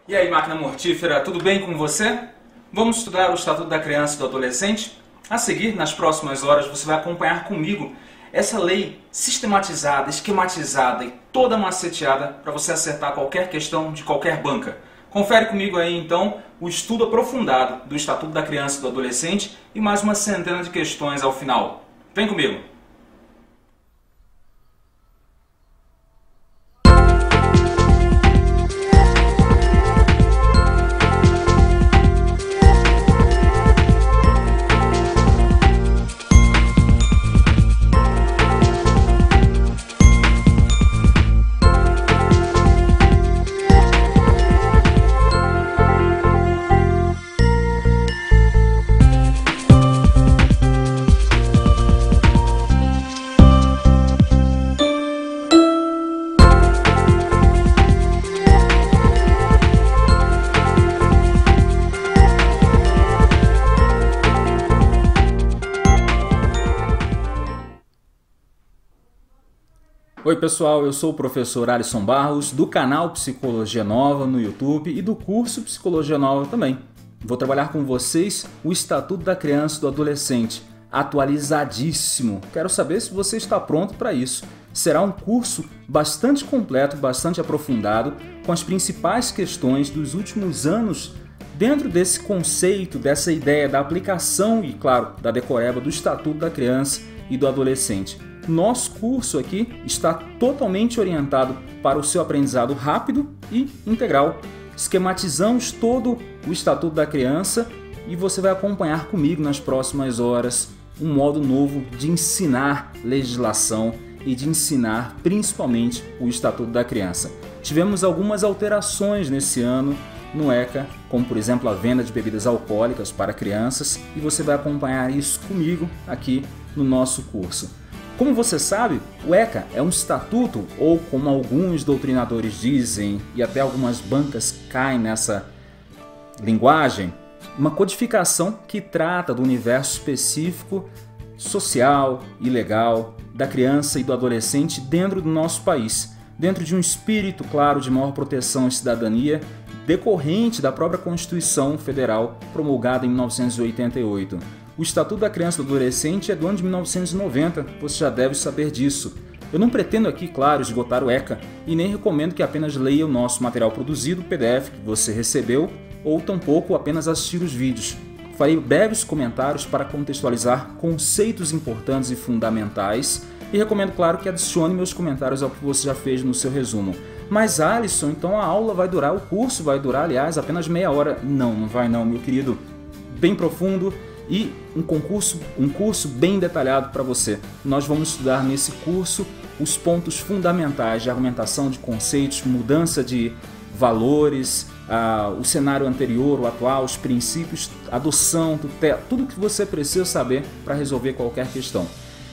E aí, máquina mortífera, tudo bem com você? Vamos estudar o Estatuto da Criança e do Adolescente? A seguir, nas próximas horas, você vai acompanhar comigo essa lei sistematizada, esquematizada e toda maceteada para você acertar qualquer questão de qualquer banca. Confere comigo aí, então, o estudo aprofundado do Estatuto da Criança e do Adolescente e mais uma centena de questões ao final. Vem comigo! Oi pessoal, eu sou o professor Alisson Barros, do canal Psicologia Nova no YouTube e do curso Psicologia Nova também. Vou trabalhar com vocês o Estatuto da Criança e do Adolescente, atualizadíssimo. Quero saber se você está pronto para isso. Será um curso bastante completo, bastante aprofundado, com as principais questões dos últimos anos dentro desse conceito, dessa ideia da aplicação e, claro, da decoreba do Estatuto da Criança e do Adolescente. Nosso curso aqui está totalmente orientado para o seu aprendizado rápido e integral. Esquematizamos todo o Estatuto da Criança e você vai acompanhar comigo nas próximas horas um modo novo de ensinar legislação e de ensinar principalmente o Estatuto da Criança. Tivemos algumas alterações nesse ano no ECA, como por exemplo a venda de bebidas alcoólicas para crianças, e você vai acompanhar isso comigo aqui no nosso curso. Como você sabe, o ECA é um estatuto, ou como alguns doutrinadores dizem, e até algumas bancas caem nessa linguagem, uma codificação que trata do universo específico, social e legal da criança e do adolescente dentro do nosso país, dentro de um espírito, claro, de maior proteção e cidadania, decorrente da própria Constituição Federal promulgada em 1988. O Estatuto da Criança e do Adolescente é do ano de 1990, você já deve saber disso. Eu não pretendo aqui, claro, esgotar o ECA e nem recomendo que apenas leia o nosso material produzido, o PDF que você recebeu, ou tampouco apenas assistir os vídeos. Farei breves comentários para contextualizar conceitos importantes e fundamentais e recomendo, claro, que adicione meus comentários ao que você já fez no seu resumo. Mas Alisson, então a aula vai durar, o curso vai durar, aliás, apenas meia hora. Não, não vai não, meu querido. Bem profundo. E um curso bem detalhado para você. Nós vamos estudar nesse curso os pontos fundamentais de argumentação de conceitos, mudança de valores, o cenário anterior, o atual, os princípios, adoção, tutela, tudo que você precisa saber para resolver qualquer questão.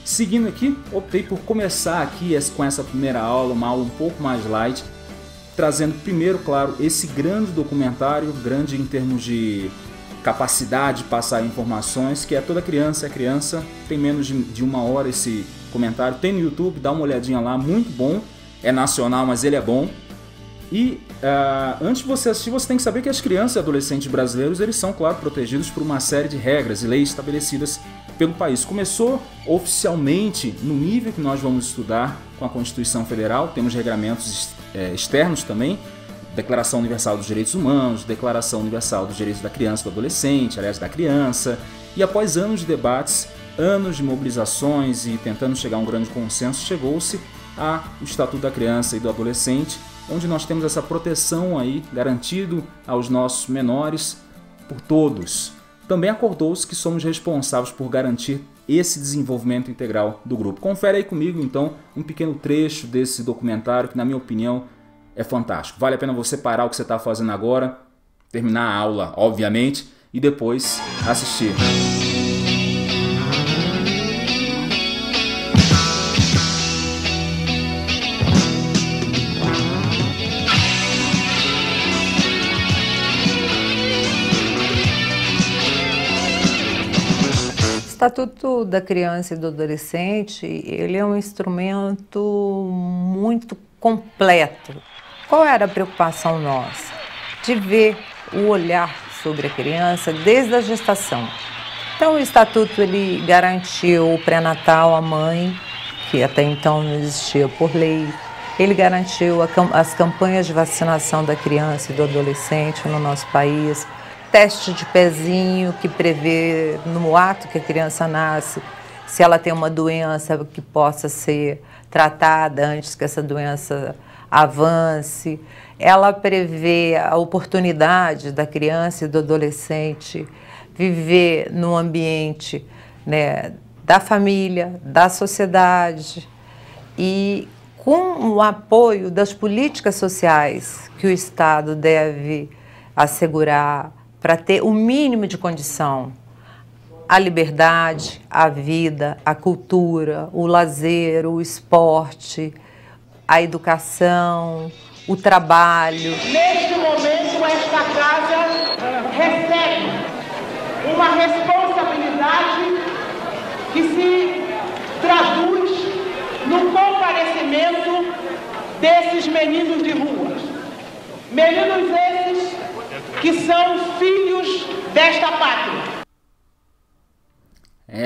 Seguindo aqui, optei por começar aqui com essa primeira aula, uma aula um pouco mais light, trazendo primeiro, claro, esse grande documentário, grande em termos de capacidade de passar informações, que é Toda Criança é Criança, tem menos de uma hora esse comentário, tem no YouTube, dá uma olhadinha lá, muito bom, é nacional, mas ele é bom. E antes de você assistir, você tem que saber que as crianças e adolescentes brasileiros, eles são, claro, protegidos por uma série de regras e leis estabelecidas pelo país. Começou oficialmente no nível que nós vamos estudar com a Constituição Federal, temos regramentos externos também, Declaração Universal dos Direitos Humanos, Declaração Universal dos Direitos da Criança e do Adolescente, aliás, da criança, e após anos de debates, anos de mobilizações e tentando chegar a um grande consenso, chegou-se ao Estatuto da Criança e do Adolescente, onde nós temos essa proteção aí, garantido aos nossos menores por todos. Também acordou-se que somos responsáveis por garantir esse desenvolvimento integral do grupo. Confere aí comigo, então, um pequeno trecho desse documentário que, na minha opinião, é fantástico. Vale a pena você parar o que você está fazendo agora, terminar a aula, obviamente, e depois assistir. O Estatuto da Criança e do Adolescente, ele é um instrumento muito completo. Qual era a preocupação nossa? de ver o olhar sobre a criança desde a gestação. Então o Estatuto ele garantiu o pré-natal à mãe, que até então não existia por lei. Ele garantiu as campanhas de vacinação da criança e do adolescente no nosso país, teste de pezinho que prevê no ato que a criança nasce, se ela tem uma doença que possa ser tratada antes que essa doença avance. Ela prevê a oportunidade da criança e do adolescente viver num ambiente, né, da família, da sociedade e com o apoio das políticas sociais que o Estado deve assegurar para ter o mínimo de condição, a liberdade, a vida, a cultura, o lazer, o esporte, a educação, o trabalho. Neste momento, esta casa recebe uma responsabilidade que se traduz no comparecimento desses meninos de rua. Meninos esses que são filhos desta pátria.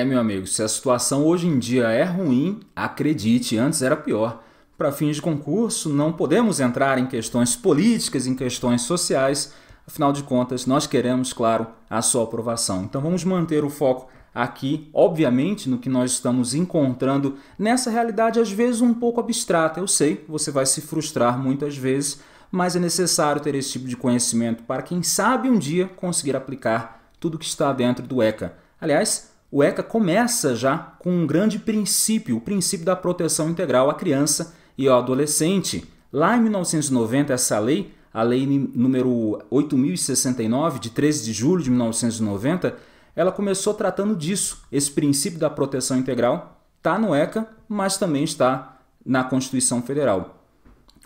Meu amigo, se a situação hoje em dia é ruim, acredite, antes era pior. Para fins de concurso, não podemos entrar em questões políticas, em questões sociais. Afinal de contas, nós queremos, claro, a sua aprovação. Então vamos manter o foco aqui, obviamente, no que nós estamos encontrando nessa realidade, às vezes um pouco abstrata. Eu sei, você vai se frustrar muitas vezes, mas é necessário ter esse tipo de conhecimento para, quem sabe, um dia conseguir aplicar tudo que está dentro do ECA. Aliás, o ECA começa já com um grande princípio, o princípio da proteção integral à criança e ao adolescente. Lá em 1990, essa lei, a lei número 8.069, de 13 de julho de 1990, ela começou tratando disso. Esse princípio da proteção integral está no ECA, mas também está na Constituição Federal.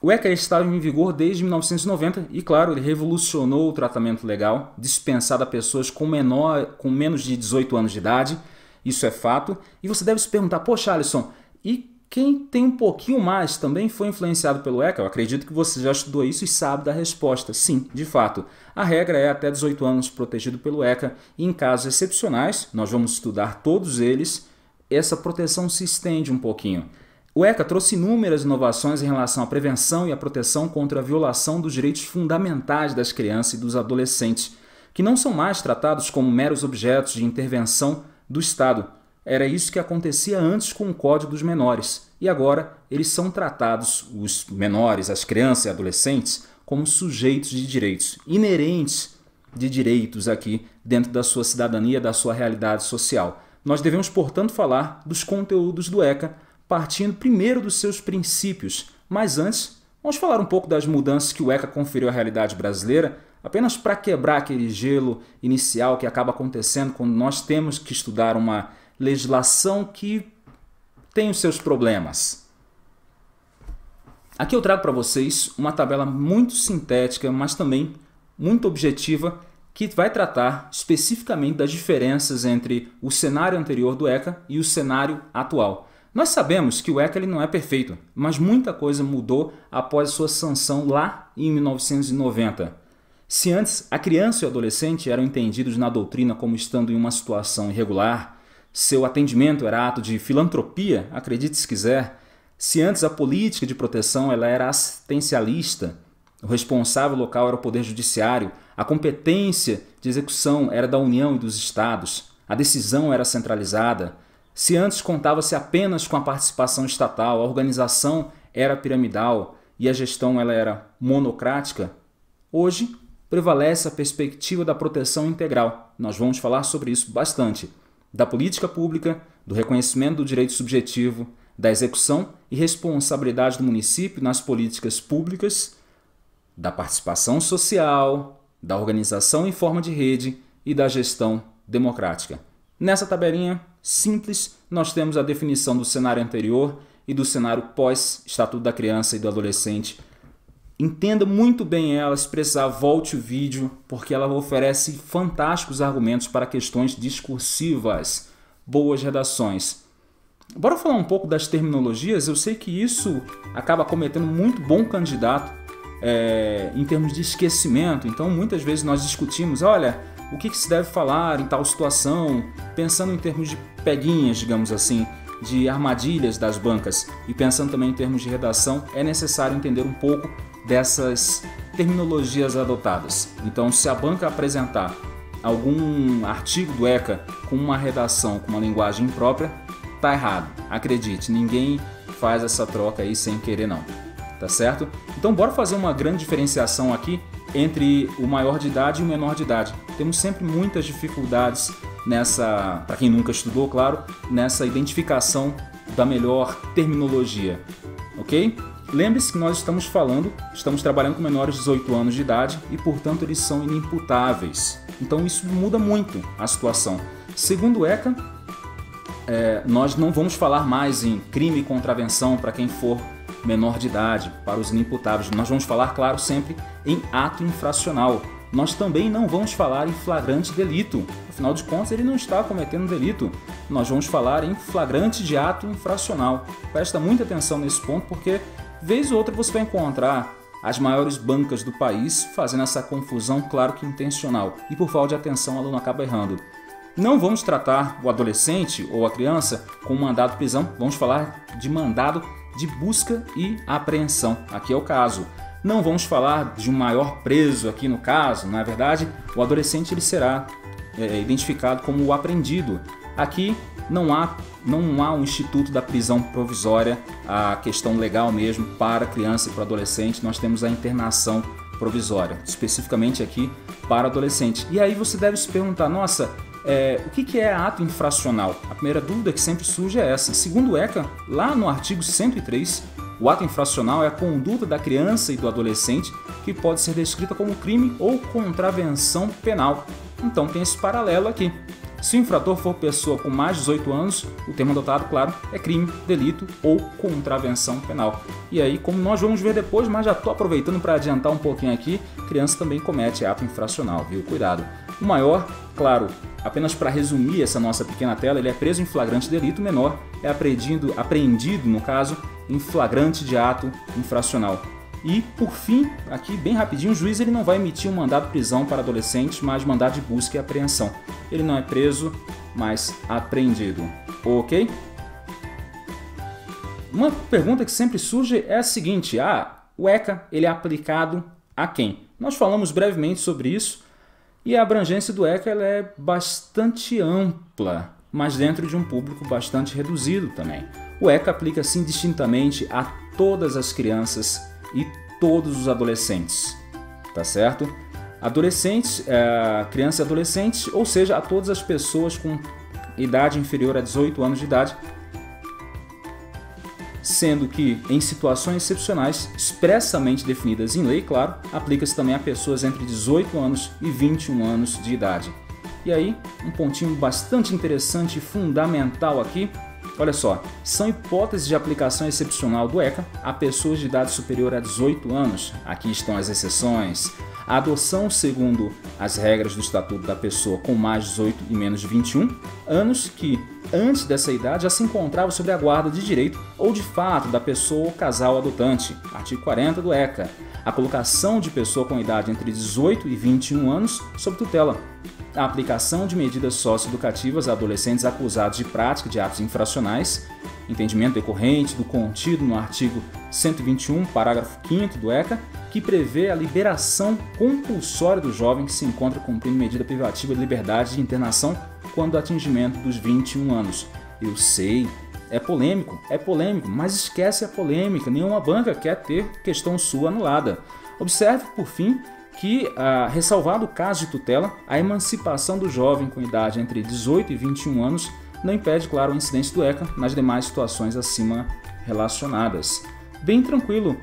O ECA estava em vigor desde 1990 e, claro, ele revolucionou o tratamento legal, dispensado a pessoas com menos de 18 anos de idade. Isso é fato. E você deve se perguntar, poxa, Alisson, e quem tem um pouquinho mais também foi influenciado pelo ECA? Eu acredito que você já estudou isso e sabe da resposta. Sim, de fato. A regra é até 18 anos protegido pelo ECA e em casos excepcionais, nós vamos estudar todos eles, essa proteção se estende um pouquinho. O ECA trouxe inúmeras inovações em relação à prevenção e à proteção contra a violação dos direitos fundamentais das crianças e dos adolescentes, que não são mais tratados como meros objetos de intervenção do Estado. Era isso que acontecia antes com o Código dos Menores. E agora eles são tratados, os menores, as crianças e adolescentes, como sujeitos de direitos, inerentes de direitos aqui dentro da sua cidadania, da sua realidade social. Nós devemos, portanto, falar dos conteúdos do ECA, partindo primeiro dos seus princípios. Mas antes, vamos falar um pouco das mudanças que o ECA conferiu à realidade brasileira, apenas para quebrar aquele gelo inicial que acaba acontecendo quando nós temos que estudar uma legislação que tem os seus problemas. Aqui eu trago para vocês uma tabela muito sintética, mas também muito objetiva, que vai tratar especificamente das diferenças entre o cenário anterior do ECA e o cenário atual. Nós sabemos que o ECA ele não é perfeito, mas muita coisa mudou após a sua sanção lá em 1990. Se antes a criança e o adolescente eram entendidos na doutrina como estando em uma situação irregular, seu atendimento era ato de filantropia, acredite se quiser. Se antes a política de proteção ela era assistencialista, o responsável local era o Poder Judiciário, a competência de execução era da União e dos Estados, a decisão era centralizada. Se antes contava-se apenas com a participação estatal, a organização era piramidal e a gestão ela era monocrática, hoje prevalece a perspectiva da proteção integral. Nós vamos falar sobre isso bastante. Da política pública, do reconhecimento do direito subjetivo, da execução e responsabilidade do município nas políticas públicas, da participação social, da organização em forma de rede e da gestão democrática. Nessa tabelinha simples, nós temos a definição do cenário anterior e do cenário pós-Estatuto da Criança e do Adolescente. Entenda muito bem ela, se precisar, volte o vídeo, porque ela oferece fantásticos argumentos para questões discursivas, boas redações. Bora falar um pouco das terminologias? Eu sei que isso acaba cometendo muito bom candidato em termos de esquecimento. Então muitas vezes nós discutimos, olha, o que se deve falar em tal situação, pensando em termos de peguinhas, digamos assim, de armadilhas das bancas, e pensando também em termos de redação, é necessário entender um pouco dessas terminologias adotadas. Então, se a banca apresentar algum artigo do ECA com uma redação, com uma linguagem imprópria, tá errado. Acredite, ninguém faz essa troca aí sem querer não, tá certo? Então bora fazer uma grande diferenciação aqui entre o maior de idade e o menor de idade. Temos sempre muitas dificuldades nessa, para quem nunca estudou, claro, nessa identificação da melhor terminologia, ok? Lembre-se que nós estamos trabalhando com menores de 18 anos de idade e, portanto, eles são inimputáveis. Então isso muda muito a situação. Segundo o ECA, nós não vamos falar mais em crime e contravenção para quem for menor de idade, para os inimputáveis. Nós vamos falar, claro, sempre em ato infracional. Nós também não vamos falar em flagrante delito. Afinal de contas, ele não está cometendo delito. Nós vamos falar em flagrante de ato infracional. Presta muita atenção nesse ponto, porque vez ou outra você vai encontrar as maiores bancas do país fazendo essa confusão, claro que intencional. E por falta de atenção, o aluno acaba errando. Não vamos tratar o adolescente ou a criança com mandado de prisão. Vamos falar de mandado de busca e apreensão. Aqui é o caso. Não vamos falar de um maior preso aqui no caso. Na verdade, o adolescente ele será identificado como o apreendido. Aqui não há um instituto da prisão provisória, a questão legal mesmo para criança e para adolescente. Nós temos a internação provisória, especificamente aqui para adolescente. E aí você deve se perguntar, nossa, o que é ato infracional? A primeira dúvida que sempre surge é essa. Segundo o ECA, lá no artigo 103, o ato infracional é a conduta da criança e do adolescente que pode ser descrita como crime ou contravenção penal. Então tem esse paralelo aqui. Se o infrator for pessoa com mais de 18 anos, o termo adotado, claro, é crime, delito ou contravenção penal. E aí, como nós vamos ver depois, mas já estou aproveitando para adiantar um pouquinho aqui, criança também comete ato infracional, viu? Cuidado. O maior, claro, apenas para resumir essa nossa pequena tela, ele é preso em flagrante delito, o menor é apreendido, no caso, em flagrante de ato infracional. E, por fim, aqui bem rapidinho, o juiz ele não vai emitir um mandado de prisão para adolescentes, mas mandado de busca e apreensão. Ele não é preso, mas apreendido. Ok? Uma pergunta que sempre surge é a seguinte, o ECA ele é aplicado a quem? Nós falamos brevemente sobre isso e a abrangência do ECA ela é bastante ampla, mas dentro de um público bastante reduzido também. O ECA aplica-se indistintamente a todas as crianças e todos os adolescentes, tá certo? Adolescentes, crianças e adolescentes, ou seja, a todas as pessoas com idade inferior a 18 anos de idade, sendo que em situações excepcionais, expressamente definidas em lei, claro, aplica-se também a pessoas entre 18 anos e 21 anos de idade. E aí, um pontinho bastante interessante e fundamental aqui, olha só, são hipóteses de aplicação excepcional do ECA a pessoas de idade superior a 18 anos. Aqui estão as exceções. A adoção segundo as regras do Estatuto da pessoa com mais de 18 e menos de 21 anos, que antes dessa idade já se encontrava sob a guarda de direito ou de fato da pessoa ou casal adotante. Artigo 40 do ECA. A colocação de pessoa com idade entre 18 e 21 anos sob tutela. A aplicação de medidas socioeducativas a adolescentes acusados de prática de atos infracionais, entendimento decorrente do contido no artigo 121, parágrafo 5º do ECA, que prevê a liberação compulsória do jovem que se encontra cumprindo medida privativa de liberdade de internação quando do atingimento dos 21 anos. Eu sei, é polêmico, mas esquece a polêmica, nenhuma banca quer ter questão sua anulada. Observe, por fim, que, ressalvado o caso de tutela, a emancipação do jovem com idade entre 18 e 21 anos não impede, claro, a incidência do ECA nas demais situações acima relacionadas. Bem tranquilo.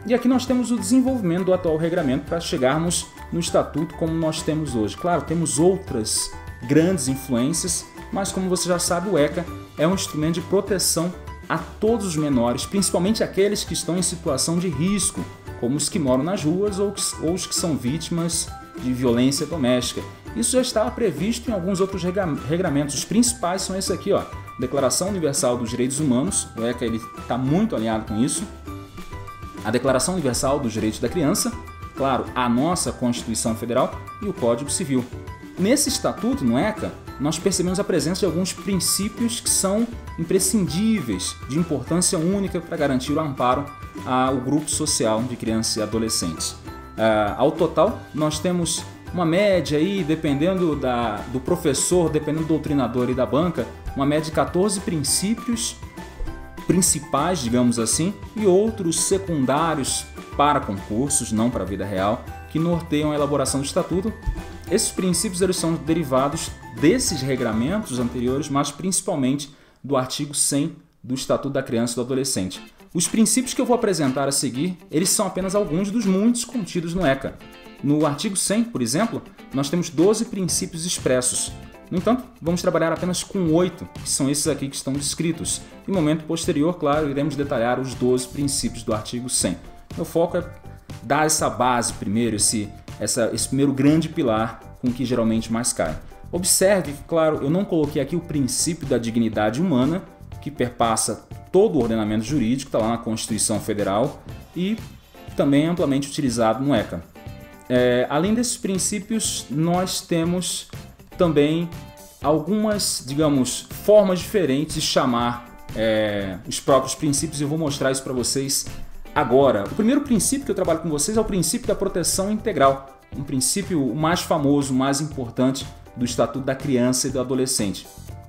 E aqui nós temos o desenvolvimento do atual regramento para chegarmos no estatuto como nós temos hoje. Claro, temos outras grandes influências, mas como você já sabe, o ECA é um instrumento de proteção a todos os menores, principalmente aqueles que estão em situação de risco, como os que moram nas ruas ou os que são vítimas de violência doméstica. Isso já estava previsto em alguns outros regramentos. Os principais são esses aqui, ó. Declaração Universal dos Direitos Humanos, o ECA está muito alinhado com isso. a Declaração Universal dos Direitos da Criança, claro, a nossa Constituição Federal e o Código Civil. Nesse estatuto, no ECA, nós percebemos a presença de alguns princípios que são imprescindíveis, de importância única para garantir o amparo ao grupo social de crianças e adolescentes. Ao total, nós temos uma média aí, dependendo do professor, dependendo do doutrinador e da banca, uma média de 14 princípios principais, digamos assim, e outros secundários para concursos, não para a vida real, que norteiam a elaboração do estatuto. Esses princípios eles são derivados desses regramentos anteriores, mas principalmente do artigo 100 do Estatuto da Criança e do Adolescente. Os princípios que eu vou apresentar a seguir, eles são apenas alguns dos muitos contidos no ECA. No artigo 100, por exemplo, nós temos 12 princípios expressos. No entanto, vamos trabalhar apenas com 8, que são esses aqui que estão descritos. Em momento posterior, claro, iremos detalhar os 12 princípios do artigo 100. Meu foco é dar essa base primeiro, esse primeiro grande pilar com que geralmente mais cai. Observe que, claro, eu não coloquei aqui o princípio da dignidade humana, que perpassa todo o ordenamento jurídico, está lá na Constituição Federal e também é amplamente utilizado no ECA. Além desses princípios, nós temos também algumas, digamos, formas diferentes de chamar os próprios princípios e eu vou mostrar isso para vocês agora. O primeiro princípio que eu trabalho com vocês é o princípio da proteção integral, um princípio mais famoso, mais importante do Estatuto da Criança e do Adolescente.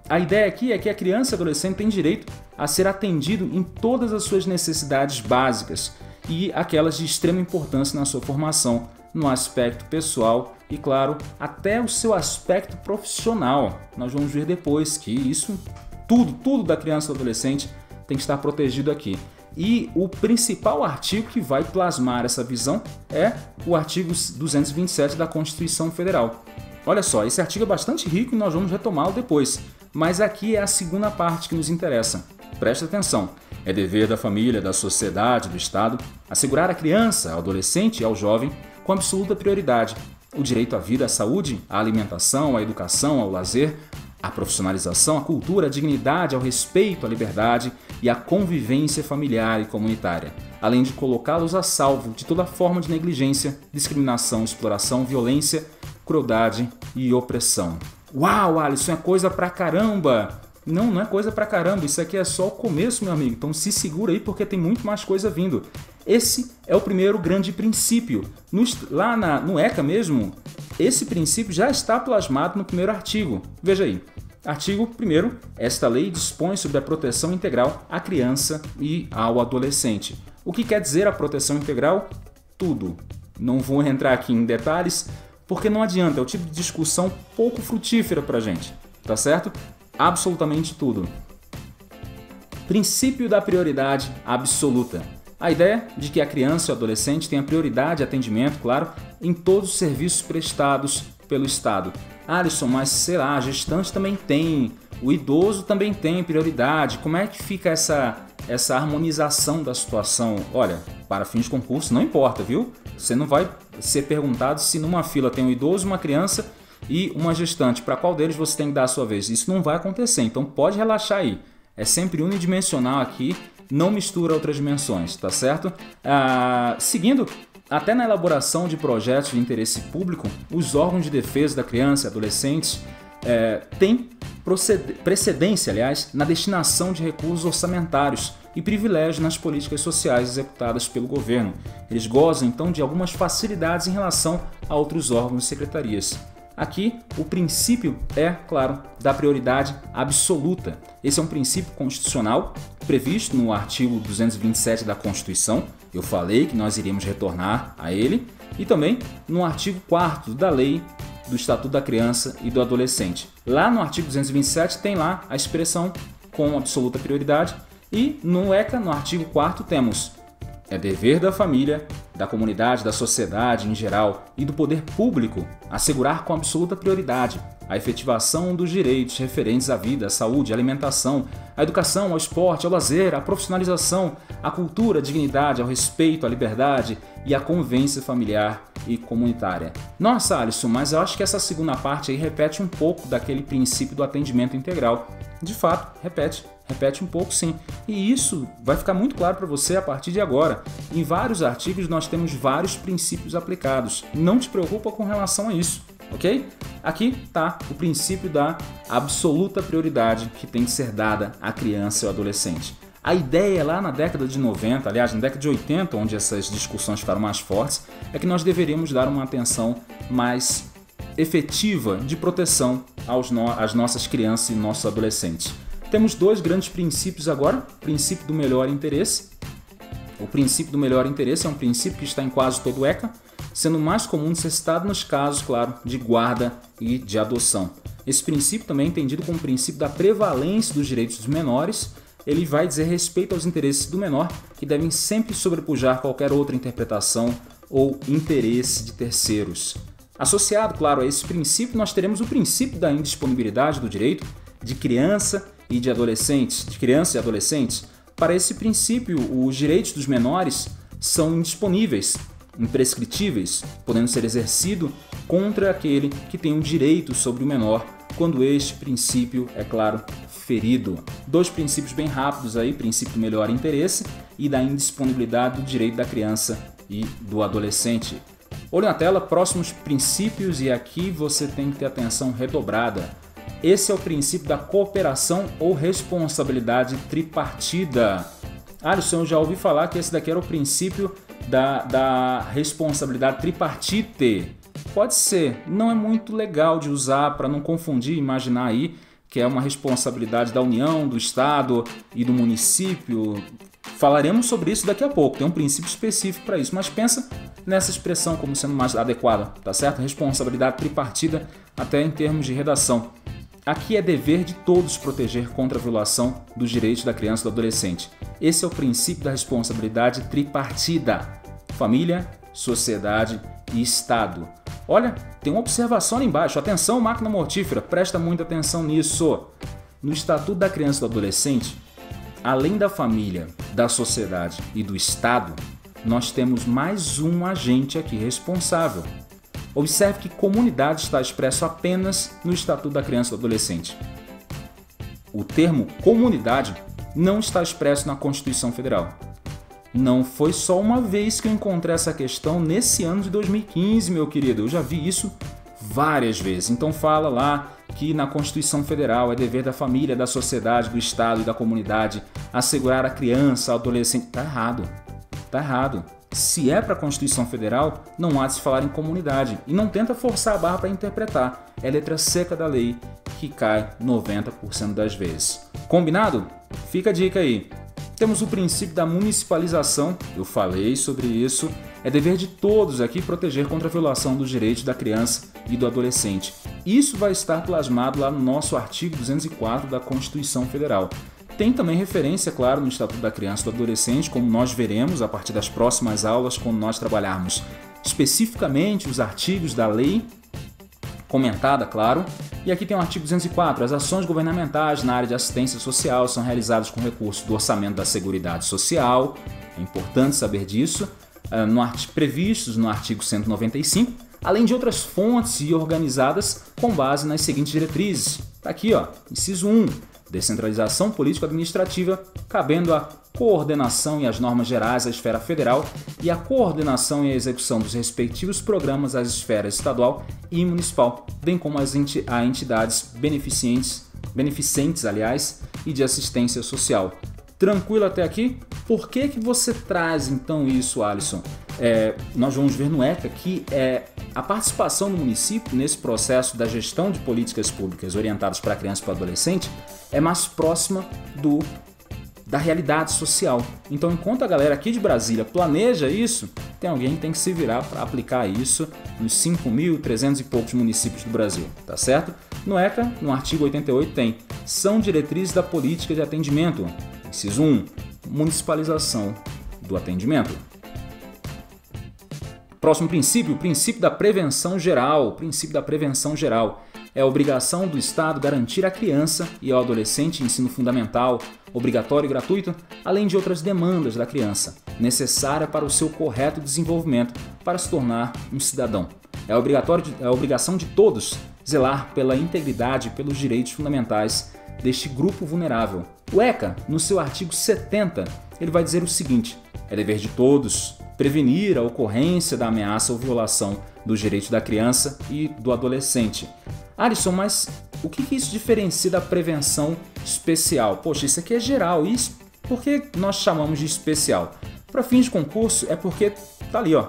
A ideia aqui é que a criança e o adolescente têm direito a ser atendido em todas as suas necessidades básicas e aquelas de extrema importância na sua formação, no aspecto pessoal e, claro, até o seu aspecto profissional. Nós vamos ver depois que isso, tudo da criança e do adolescente tem que estar protegido aqui. E o principal artigo que vai plasmar essa visão é o artigo 227 da Constituição Federal. Olha só, esse artigo é bastante rico e nós vamos retomá-lo depois, mas aqui é a segunda parte que nos interessa. Preste atenção. É dever da família, da sociedade, do Estado assegurar à criança, ao adolescente e ao jovem com absoluta prioridade o direito à vida, à saúde, à alimentação, à educação, ao lazer, à profissionalização, à cultura, à dignidade, ao respeito, à liberdade e à convivência familiar e comunitária, além de colocá-los a salvo de toda forma de negligência, discriminação, exploração, violência, crueldade e opressão. Uau, Alisson, é coisa pra caramba! Não é coisa pra caramba, isso aqui é só o começo, meu amigo, então se segura aí porque tem muito mais coisa vindo. Esse é o primeiro grande princípio. Lá no ECA mesmo, esse princípio já está plasmado no primeiro artigo. Veja aí. Artigo 1º. Esta lei dispõe sobre a proteção integral à criança e ao adolescente. O que quer dizer a proteção integral? Tudo. Não vou entrar aqui em detalhes, porque não adianta, é o tipo de discussão pouco frutífera pra gente, tá certo? Absolutamente tudo. Princípio da prioridade absoluta. A ideia de que a criança e o adolescente tenham prioridade de atendimento, claro, em todos os serviços prestados pelo Estado. Alisson, mas sei lá, a gestante também tem, o idoso também tem prioridade. Como é que fica essa harmonização da situação? Olha, para fins de concurso não importa, viu? Você não vai ser perguntado se numa fila tem um idoso, uma criança e uma gestante. Para qual deles você tem que dar a sua vez? Isso não vai acontecer, então pode relaxar aí. É sempre unidimensional aqui, não mistura outras dimensões, tá certo? Seguindo, até na elaboração de projetos de interesse público, os órgãos de defesa da criança e adolescentes têm precedência, aliás, na destinação de recursos orçamentários e privilégios nas políticas sociais executadas pelo governo. Eles gozam, então, de algumas facilidades em relação a outros órgãos e secretarias. Aqui, o princípio é, claro, da prioridade absoluta. Esse é um princípio constitucional previsto no artigo 227 da Constituição. Eu falei que nós iríamos retornar a ele. E também no artigo 4º da Lei do Estatuto da Criança e do Adolescente. Lá no artigo 227 tem lá a expressão com absoluta prioridade. E no ECA, no artigo 4º, temos: é dever da família, da comunidade, da sociedade em geral e do poder público assegurar com absoluta prioridade a efetivação dos direitos referentes à vida, à saúde, à alimentação, à educação, ao esporte, ao lazer, à profissionalização, à cultura, à dignidade, ao respeito, à liberdade e à convivência familiar e comunitária. Nossa, Alisson, mas eu acho que essa segunda parte aí repete um pouco daquele princípio do atendimento integral. De fato, repete um pouco sim. E isso vai ficar muito claro para você a partir de agora. Em vários artigos nós temos vários princípios aplicados. Não te preocupa com relação a isso, ok? Aqui está o princípio da absoluta prioridade que tem que ser dada à criança e ao adolescente. A ideia lá na década de 90, aliás, na década de 80, onde essas discussões ficaram mais fortes, é que nós deveríamos dar uma atenção mais efetiva de proteção às nossas crianças e nossos adolescentes. Temos dois grandes princípios agora, o princípio do melhor interesse. O princípio do melhor interesse é um princípio que está em quase todo o ECA, sendo mais comum de ser citado nos casos, claro, de guarda e de adoção. Esse princípio também é entendido como o princípio da prevalência dos direitos dos menores. Ele vai dizer respeito aos interesses do menor, que devem sempre sobrepujar qualquer outra interpretação ou interesse de terceiros. Associado, claro, a esse princípio, nós teremos o princípio da indisponibilidade do direito de criança e de adolescentes, Para esse princípio, os direitos dos menores são indisponíveis, imprescritíveis, podendo ser exercido contra aquele que tem um direito sobre o menor, quando este princípio, é claro, ferido. Dois princípios bem rápidos aí, princípio do melhor interesse e da indisponibilidade do direito da criança e do adolescente. Olho na tela, próximos princípios, e aqui você tem que ter atenção redobrada. Esse é o princípio da cooperação ou responsabilidade tripartida. Alisson, eu já ouvi falar que esse daqui era o princípio da responsabilidade tripartite. Pode ser, não é muito legal de usar para não confundir e imaginar aí que é uma responsabilidade da União, do Estado e do município. Falaremos sobre isso daqui a pouco, tem um princípio específico para isso, mas pensa nessa expressão como sendo mais adequada, tá certo? Responsabilidade tripartida até em termos de redação. Aqui é dever de todos proteger contra a violação dos direitos da criança e do adolescente. Esse é o princípio da responsabilidade tripartida. Família, sociedade e Estado. Olha, tem uma observação ali embaixo. Atenção, máquina mortífera, presta muita atenção nisso. No Estatuto da Criança e do Adolescente, além da família, da sociedade e do Estado, nós temos mais um agente aqui responsável. Observe que comunidade está expresso apenas no Estatuto da Criança e do Adolescente. O termo comunidade não está expresso na Constituição Federal. Não foi só uma vez que eu encontrei essa questão nesse ano de 2015, meu querido. Eu já vi isso várias vezes. Então fala lá que na Constituição Federal é dever da família, da sociedade, do Estado e da comunidade assegurar a criança, ao adolescente. Tá errado. Tá errado. Se é para a Constituição Federal, não há de se falar em comunidade. E não tenta forçar a barra para interpretar. É letra seca da lei que cai 90% das vezes. Combinado? Fica a dica aí. Temos o princípio da municipalização, eu falei sobre isso. É dever de todos aqui proteger contra a violação dos direitos da criança e do adolescente. Isso vai estar plasmado lá no nosso artigo 204 da Constituição Federal. Tem também referência, claro, no Estatuto da Criança e do Adolescente, como nós veremos a partir das próximas aulas, quando nós trabalharmos especificamente os artigos da lei, comentada, claro. E aqui tem o artigo 204. As ações governamentais na área de assistência social são realizadas com recursos do orçamento da Seguridade Social. É importante saber disso. Previstos no artigo 195, além de outras fontes e organizadas com base nas seguintes diretrizes. Está aqui, ó, inciso 1. Descentralização político-administrativa, cabendo a coordenação e as normas gerais à esfera federal e a coordenação e a execução dos respectivos programas às esferas estadual e municipal, bem como a entidades beneficentes, aliás, e de assistência social. Tranquilo até aqui? Por que você traz então isso, Alisson? Nós vamos ver no ECA que a participação do município nesse processo da gestão de políticas públicas orientadas para a criança e para o adolescente é mais próxima da realidade social. Então, enquanto a galera aqui de Brasília planeja isso, tem alguém que tem que se virar para aplicar isso nos 5.300 e poucos municípios do Brasil, tá certo? No ECA, no artigo 88 tem: são diretrizes da política de atendimento. Inciso 1, municipalização do atendimento. Próximo princípio, o princípio da prevenção geral. O princípio da prevenção geral é a obrigação do Estado garantir à criança e ao adolescente ensino fundamental, obrigatório e gratuito, além de outras demandas da criança, necessária para o seu correto desenvolvimento para se tornar um cidadão. É a obrigação de todos zelar pela integridade e pelos direitos fundamentais deste grupo vulnerável. O ECA, no seu artigo 70, ele vai dizer o seguinte: é dever de todos prevenir a ocorrência da ameaça ou violação dos direitos da criança e do adolescente. Alisson, mas o que isso diferencia da prevenção especial? Poxa, isso aqui é geral, isso por que nós chamamos de especial? Para fins de concurso é porque tá ali, ó,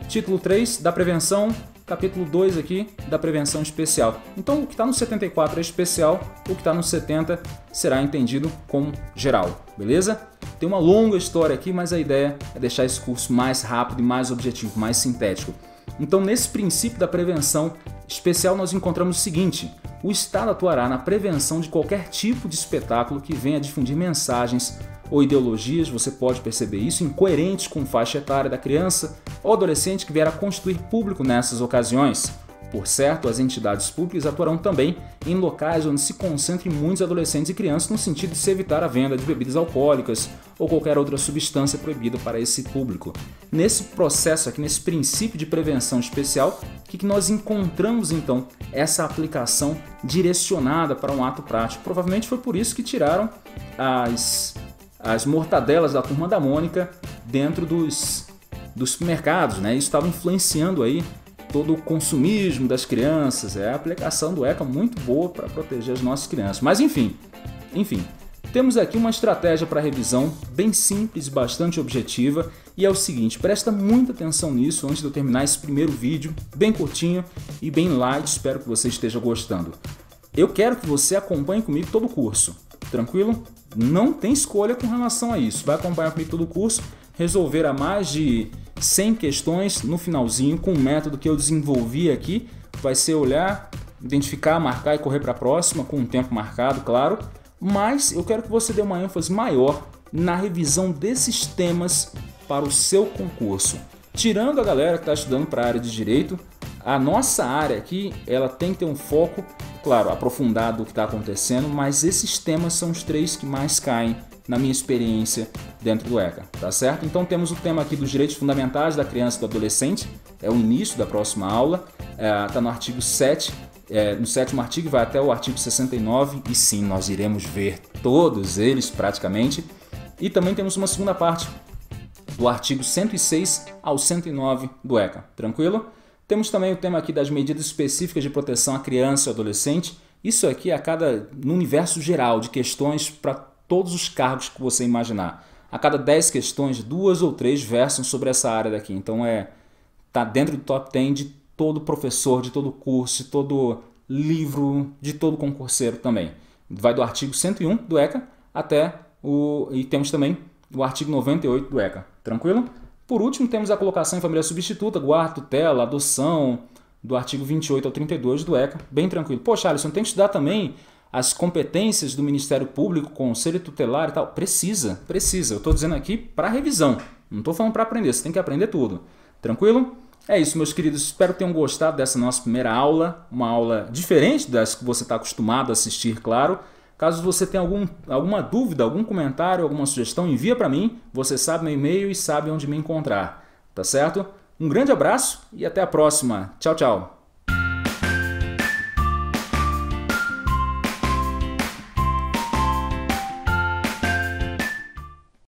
título 3 da prevenção, capítulo 2 aqui da prevenção especial. Então o que está no 74 é especial, o que está no 70 será entendido como geral, beleza? Tem uma longa história aqui, mas a ideia é deixar esse curso mais rápido e mais objetivo, mais sintético. Então, nesse princípio da prevenção especial, nós encontramos o seguinte: o Estado atuará na prevenção de qualquer tipo de espetáculo que venha difundir mensagens ou ideologias, você pode perceber isso, incoerentes com faixa etária da criança ou adolescente que vier a constituir público nessas ocasiões. Por certo, as entidades públicas atuarão também em locais onde se concentrem muitos adolescentes e crianças, no sentido de se evitar a venda de bebidas alcoólicas ou qualquer outra substância proibida para esse público. Nesse processo aqui, nesse princípio de prevenção especial, o que nós encontramos então? Essa aplicação direcionada para um ato prático. Provavelmente foi por isso que tiraram as mortadelas da Turma da Mônica dentro dos supermercados, né? Isso estava influenciando aí todo o consumismo das crianças. É a aplicação do ECA muito boa para proteger as nossas crianças. Mas enfim, temos aqui uma estratégia para revisão bem simples e bastante objetiva, e é o seguinte: presta muita atenção nisso antes de eu terminar esse primeiro vídeo, bem curtinho e bem light, espero que você esteja gostando. Eu quero que você acompanhe comigo todo o curso, tranquilo? Não tem escolha com relação a isso, vai acompanhar comigo todo o curso, resolver a mais de 100 questões no finalzinho com o método que eu desenvolvi aqui. Vai ser olhar, identificar, marcar e correr para a próxima com um tempo marcado, claro. Mas eu quero que você dê uma ênfase maior na revisão desses temas para o seu concurso. Tirando a galera que está estudando para a área de Direito, a nossa área aqui ela tem que ter um foco, claro, aprofundado do que está acontecendo, mas esses temas são os 3 que mais caem na minha experiência dentro do ECA, tá certo? Então temos o tema aqui dos direitos fundamentais da criança e do adolescente, é o início da próxima aula, está no artigo 7, no 7º artigo vai até o artigo 69, e sim, nós iremos ver todos eles praticamente. E também temos uma segunda parte, do artigo 106 ao 109 do ECA, tranquilo? Temos também o tema aqui das medidas específicas de proteção à criança e ao adolescente. Isso aqui no universo geral de questões para todos os cargos que você imaginar. A cada 10 questões, 2 ou 3 versam sobre essa área daqui. Então tá dentro do top 10 de todo professor, de todo curso, de todo livro, de todo concurseiro também. Vai do artigo 101 do ECA até e temos também o artigo 98 do ECA. Tranquilo? Por último, temos a colocação em família substituta, guarda, tutela, adoção, do artigo 28 ao 32 do ECA. Bem tranquilo. Poxa, Alisson, tem que estudar também as competências do Ministério Público, Conselho Tutelar e tal. Precisa. Eu estou dizendo aqui para revisão. Não estou falando para aprender, você tem que aprender tudo. Tranquilo? É isso, meus queridos. Espero que tenham gostado dessa nossa primeira aula. Uma aula diferente das que você está acostumado a assistir, claro. Caso você tenha alguma dúvida, algum comentário, alguma sugestão, envia para mim. Você sabe meu e-mail e sabe onde me encontrar. Tá certo? Um grande abraço e até a próxima. Tchau, tchau.